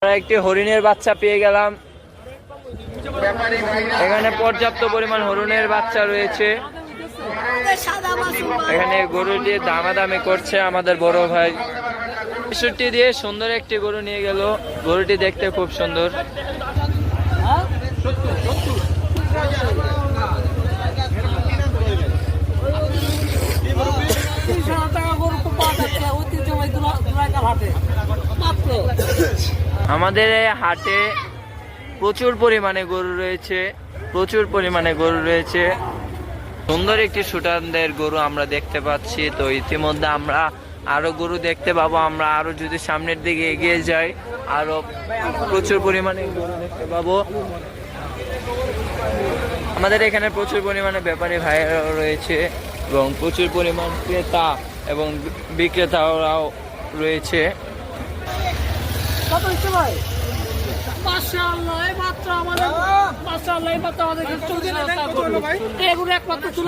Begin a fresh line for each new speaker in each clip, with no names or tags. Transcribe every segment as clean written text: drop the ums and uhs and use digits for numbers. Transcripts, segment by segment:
আমরা একটি হরিণের বাচ্চা পেয়ে গেলাম। এখানে পর্যাপ্ত পরিমাণ হরিণের বাচ্চা রয়েছে। এখানে গরুটি দামাদামি করছে আমাদের বড় ভাই। ৬৫ দিয়ে সুন্দর একটি গরু নিয়ে গেল। গরুটি দেখতে খুব সুন্দর। আমাদের এই হাটে প্রচুর পরিমাণে গরু রয়েছে। সুন্দর একটি সুঠামদের গরু আমরা দেখতে পাচ্ছি। তো ইতিমধ্যে আমরা আরো গরু দেখতে পাবো। আমরা আরো যদি সামনের দিকে এগিয়ে যাই আরো প্রচুর পরিমাণে গরু দেখতে পাবো। আমাদের এখানে প্রচুর পরিমাণে ব্যাপারী ভাইয়েরাও রয়েছে এবং প্রচুর পরিমাণ ক্রেতা এবং বিক্রেতারাও রয়েছে।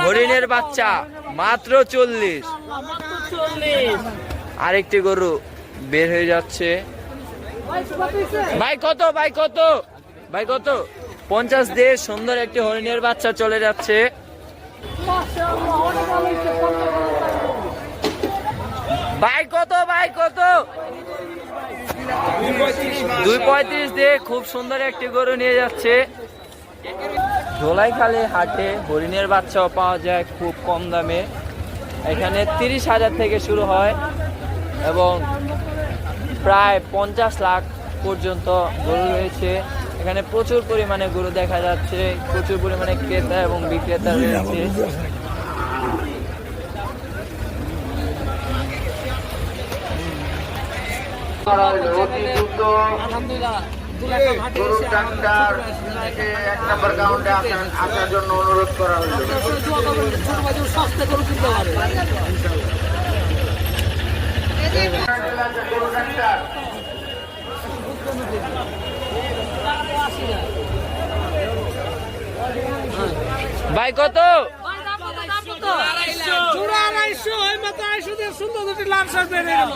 হরিণের বাচ্চা মাত্র ৪০। আরেকটি গরু বের হয়ে যাচ্ছে। ভাই কত ৫০ দিয়ে সুন্দর একটি হরিণের বাচ্চা চলে যাচ্ছে। ভাই কত ২৩৫ দিয়ে খুব সুন্দর একটি গরু নিয়ে যাচ্ছে। ধোলাইখালী হাটে হরিণের বাচ্চাও পাওয়া যায় খুব কম দামে। এখানে ৩০,০০০ থেকে শুরু হয় এবং প্রায় ৫০ লাখ পর্যন্ত গরু রয়েছে। এখানে প্রচুর পরিমাণে গরু দেখা যাচ্ছে। প্রচুর পরিমাণে ক্রেতা এবং বিক্রেতা রয়েছে।
আসার জন্য অনুরোধ করা হলো।
ভাই কত?
সুন্দর দুটি লাল শার্ট বেড়ে গেল।